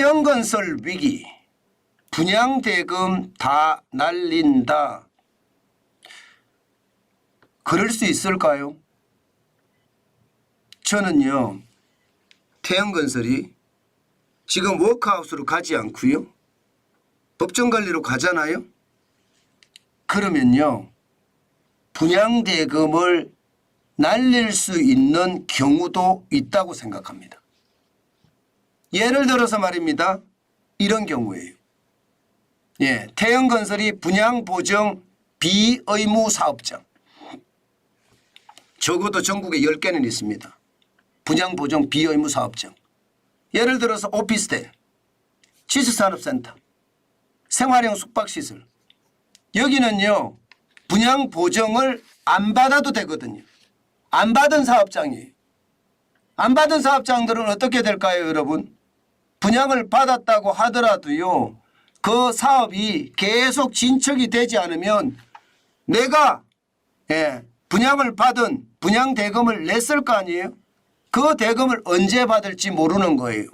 태영건설 위기, 분양대금 다 날린다. 그럴 수 있을까요? 저는요, 태영건설이 지금 워크아웃으로 가지 않고요, 법정관리로 가잖아요. 그러면요, 분양대금을 날릴 수 있는 경우도 있다고 생각합니다. 예를 들어서 말입니다. 이런 경우예요. 예, 태영건설이 분양보증 비의무 사업장, 적어도 전국에 10개는 있습니다. 분양보증 비의무 사업장. 예를 들어서 오피스텔, 지식산업센터, 생활형 숙박시설. 여기는요, 분양보증을 안 받아도 되거든요. 안 받은 사업장이에요. 안 받은 사업장들은 어떻게 될까요, 여러분? 분양을 받았다고 하더라도요, 그 사업이 계속 진척이 되지 않으면 내가 분양을 받은 분양대금을 냈을 거 아니에요? 그 대금을 언제 받을지 모르는 거예요.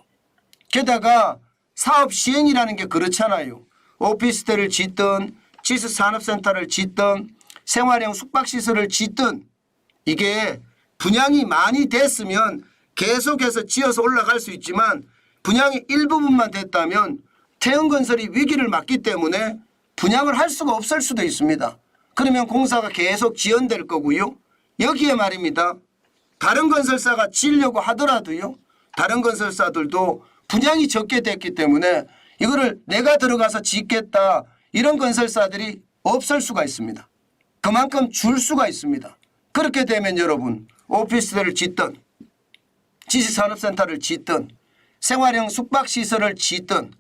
게다가 사업 시행이라는 게 그렇잖아요. 오피스텔을 짓든 지식산업센터를 짓든 생활형 숙박시설을 짓든 이게 분양이 많이 됐으면 계속해서 지어서 올라갈 수 있지만 분양이 일부분만 됐다면 태영건설이 위기를 맞기 때문에 분양을 할 수가 없을 수도 있습니다. 그러면 공사가 계속 지연될 거고요. 여기에 말입니다. 다른 건설사가 지으려고 하더라도요, 다른 건설사들도 분양이 적게 됐기 때문에 이거를 내가 들어가서 짓겠다, 이런 건설사들이 없을 수가 있습니다. 그만큼 줄 수가 있습니다. 그렇게 되면 여러분, 오피스텔을 짓든 지식산업센터를 짓든 생활형 숙박시설을 짓든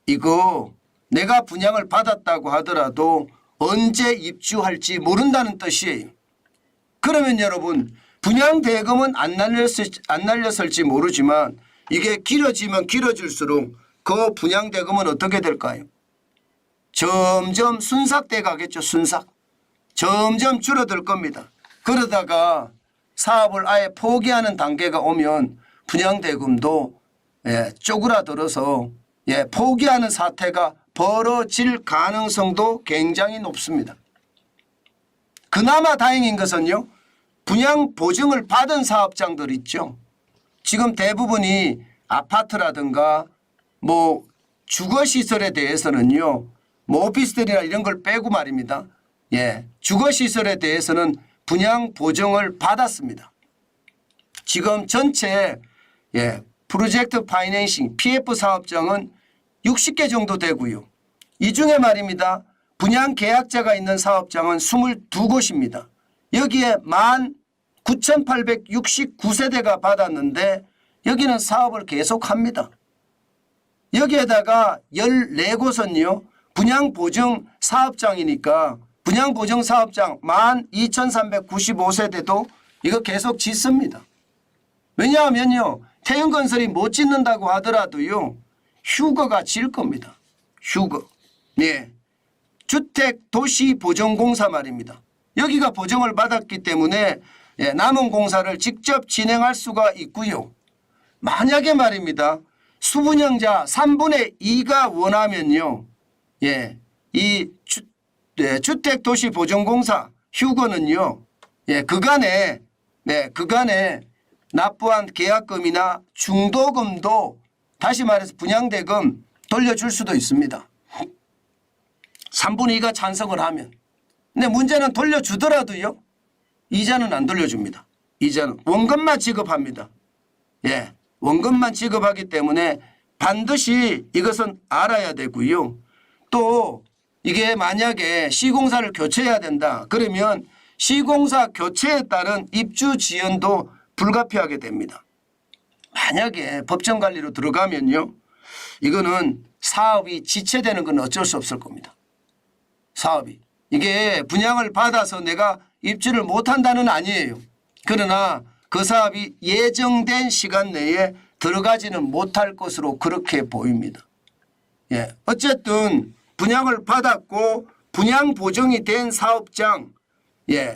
이거 내가 분양을 받았다고 하더라도 언제 입주할지 모른다는 뜻이에요. 그러면 여러분, 분양대금은 안 날렸을지 모르지만 이게 길어지면 길어질수록 그 분양대금은 어떻게 될까요? 점점 순삭돼 가겠죠. 순삭. 점점 줄어들 겁니다. 그러다가 사업을 아예 포기하는 단계가 오면 분양대금도 쪼그라들어서 포기하는 사태가 벌어질 가능성도 굉장히 높습니다. 그나마 다행인 것은요, 분양 보증을 받은 사업장들 있죠. 지금 대부분이 아파트라든가 뭐 주거시설에 대해서는요, 뭐 오피스텔이나 이런 걸 빼고 말입니다. 주거시설에 대해서는 분양 보증을 받았습니다. 지금 전체 프로젝트 파이낸싱 PF 사업장은 60개 정도 되고요. 이 중에 말입니다. 분양 계약자가 있는 사업장은 22곳입니다. 여기에 19,869세대가 받았는데 여기는 사업을 계속합니다. 여기에다가 14곳은요. 분양보증 사업장이니까 분양보증 사업장 12,395세대도 이거 계속 짓습니다. 왜냐하면요. 태영건설이 못 짓는다고 하더라도요. 휴거가 질 겁니다. 휴거. 주택도시보전공사 말입니다. 여기가 보증을 받았기 때문에 남은 공사를 직접 진행할 수가 있고요. 만약에 말입니다. 수분양자 3분의 2가 원하면요. 이 주택도시보전공사 휴거는요. 그간에 납부한 계약금이나 중도금도 다시 말해서 분양대금 돌려줄 수도 있습니다. 3분의 2가 찬성을 하면. 근데 문제는 돌려주더라도요. 이자는 안 돌려줍니다. 이자는 원금만 지급합니다. 원금만 지급하기 때문에 반드시 이것은 알아야 되고요. 또 이게 만약에 시공사를 교체해야 된다. 그러면 시공사 교체에 따른 입주 지연도 불가피하게 됩니다. 만약에 법정관리로 들어가면요. 이거는 사업이 지체되는 건 어쩔 수 없을 겁니다. 사업이. 이게 분양을 받아서 내가 입주를 못한다는 아니에요. 그러나 그 사업이 예정된 시간 내에 들어가지는 못할 것으로 그렇게 보입니다. 어쨌든 분양을 받았고 분양 보증이 된 사업장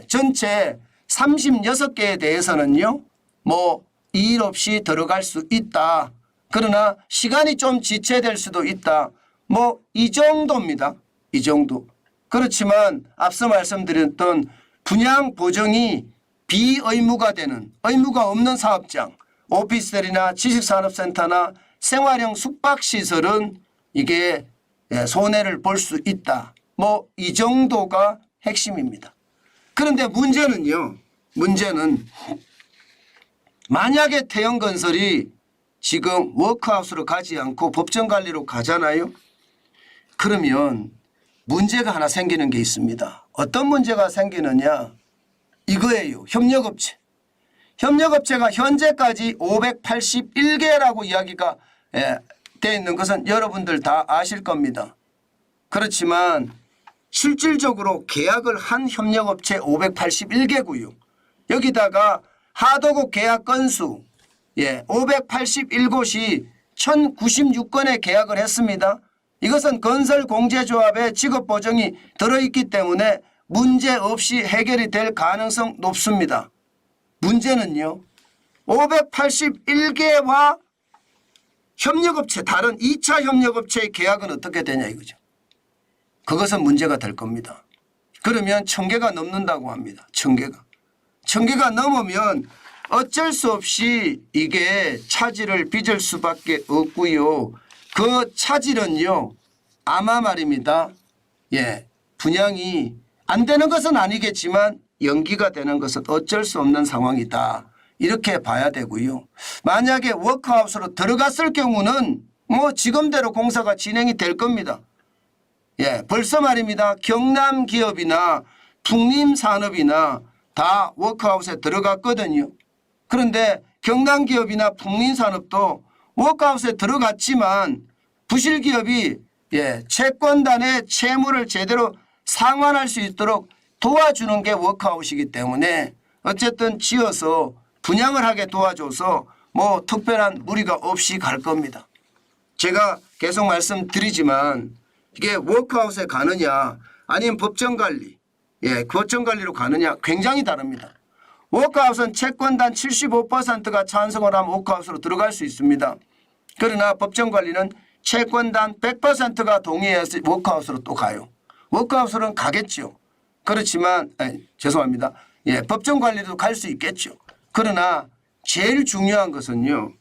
전체 36개에 대해서는요. 뭐 일 없이 들어갈 수 있다. 그러나 시간이 좀 지체될 수도 있다. 뭐 이 정도입니다. 이 정도. 그렇지만 앞서 말씀드렸던 분양 보정이 비의무가 되는, 의무가 없는 사업장, 오피스텔이나 지식산업센터나 생활형 숙박시설은 이게 손해를 볼 수 있다. 뭐 이 정도가 핵심입니다. 그런데 문제는요. 문제는 만약에 태영건설이 지금 워크하우스로 가지 않고 법정관리로 가잖아요. 그러면 문제가 하나 생기는 게 있습니다. 어떤 문제가 생기느냐. 이거예요. 협력업체. 협력업체가 현재까지 581개라고 이야기가 되어 있는 것은 여러분들 다 아실 겁니다. 그렇지만 실질적으로 계약을 한 협력업체 581개고요. 여기다가 하도급 계약 건수 581곳이 1096건의 계약을 했습니다. 이것은 건설공제조합의 직업보정이 들어있기 때문에 문제없이 해결이 될 가능성 높습니다. 문제는요. 581개와 협력업체 다른 2차 협력업체의 계약은 어떻게 되냐 이거죠. 그것은 문제가 될 겁니다. 그러면 1000개가 넘는다고 합니다. 1000개가. 1000개가 넘으면 어쩔 수 없이 이게 차질을 빚을 수밖에 없고요. 그 차질은요. 아마 말입니다. 분양이 안 되는 것은 아니겠지만 연기가 되는 것은 어쩔 수 없는 상황이다. 이렇게 봐야 되고요. 만약에 워크하우스로 들어갔을 경우는 뭐 지금대로 공사가 진행이 될 겁니다. 벌써 말입니다. 경남 기업이나 풍림산업이나 다 워크하우스에 들어갔거든요. 그런데 경남 기업이나 풍림산업도 워크하우스에 들어갔지만 부실 기업이 채권단의 채무를 제대로 상환할 수 있도록 도와주는 게 워크아웃이기 때문에 어쨌든 지어서 분양을 하게 도와줘서 뭐 특별한 무리가 없이 갈 겁니다. 제가 계속 말씀드리지만 이게 워크아웃에 가느냐 아니면 법정관리, 법정관리로 가느냐 굉장히 다릅니다. 워크아웃은 채권단 75%가 찬성을 하면 워크아웃으로 들어갈 수 있습니다. 그러나 법정관리는 채권단 100%가 동의해서 워크아웃으로 또 가요. 워크아웃으로는 가겠죠. 그렇지만 죄송합니다. 법정관리도 갈 수 있겠죠. 그러나 제일 중요한 것은요.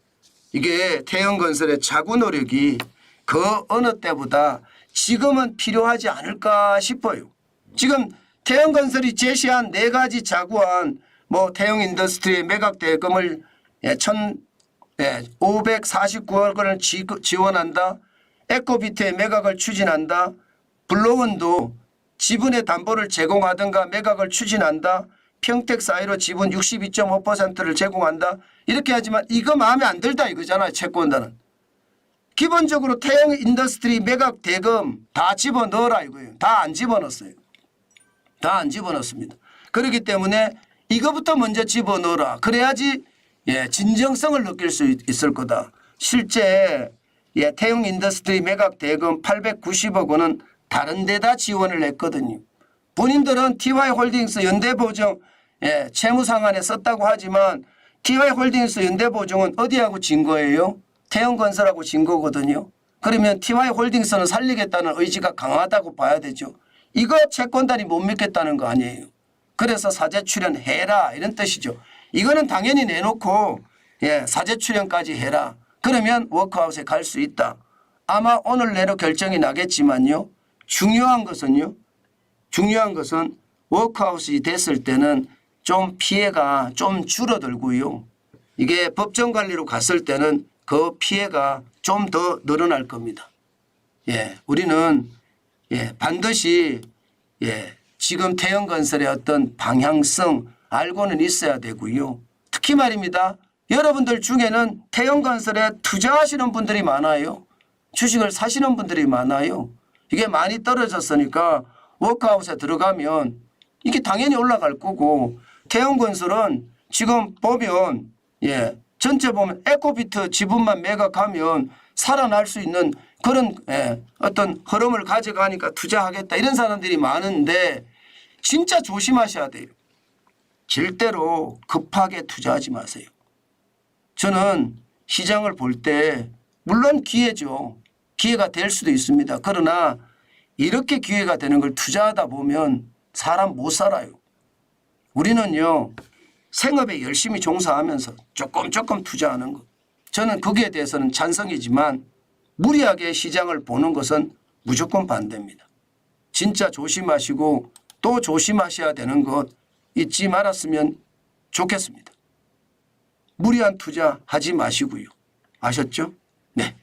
이게 태영건설의 자구 노력이 그 어느 때보다 지금은 필요하지 않을까 싶어요. 지금 태영건설이 제시한 4가지 자구안 뭐 태영인더스트리의 매각 대금을 549억 원을 지원한다. 에코비트의 매각을 추진한다. 블로원도 지분의 담보를 제공하든가 매각을 추진한다. 평택사이로 지분 62.5%를 제공한다. 이렇게 하지만 이거 마음에 안 들다 이거잖아요. 채권단은. 기본적으로 태영인더스트리 매각 대금 다 집어넣어라 이거예요. 다 안 집어넣었어요. 다 안 집어넣습니다. 그렇기 때문에 이거부터 먼저 집어넣어라. 그래야지 진정성을 느낄 수 있을 거다. 실제 태영인더스트리 매각 대금 890억 원은 다른 데다 지원을 했거든요. 본인들은 TY홀딩스 연대보증 채무상환에 썼다고 하지만 TY홀딩스 연대보증은 어디하고 진 거예요? 태영건설하고 진 거거든요. 그러면 TY홀딩스는 살리겠다는 의지가 강하다고 봐야 되죠. 이거 채권단이 못 믿겠다는 거 아니에요. 그래서 사재 출연해라 이런 뜻이죠. 이거는 당연히 내놓고 사재 출연까지 해라. 그러면 워크아웃에 갈 수 있다. 아마 오늘 내로 결정이 나겠지만요. 중요한 것은 워크아웃이 됐을 때는 좀 피해가 좀 줄어들고요. 이게 법정관리로 갔을 때는 그 피해가 좀 더 늘어날 겁니다. 우리는 반드시 지금 태영건설의 어떤 방향성 알고는 있어야 되고요. 특히 말입니다. 여러분들 중에는 태영건설에 투자하시는 분들이 많아요. 주식을 사시는 분들이 많아요. 이게 많이 떨어졌으니까 워크아웃에 들어가면 이게 당연히 올라갈 거고 태영건설은 지금 보면 전체 보면 에코비트 지분만 매각하면 살아날 수 있는 그런 어떤 흐름을 가져가니까 투자하겠다 이런 사람들이 많은데 진짜 조심하셔야 돼요. 절대로 급하게 투자하지 마세요. 저는 시장을 볼 때 물론 기회죠. 기회가 될 수도 있습니다. 그러나 이렇게 기회가 되는 걸 투자하다 보면 사람 못 살아요. 우리는요. 생업에 열심히 종사하면서 조금 투자하는 것. 저는 거기에 대해서는 찬성이지만 무리하게 시장을 보는 것은 무조건 반대입니다. 진짜 조심하시고 또 조심하셔야 되는 것 잊지 말았으면 좋겠습니다. 무리한 투자 하지 마시고요. 아셨죠? 네.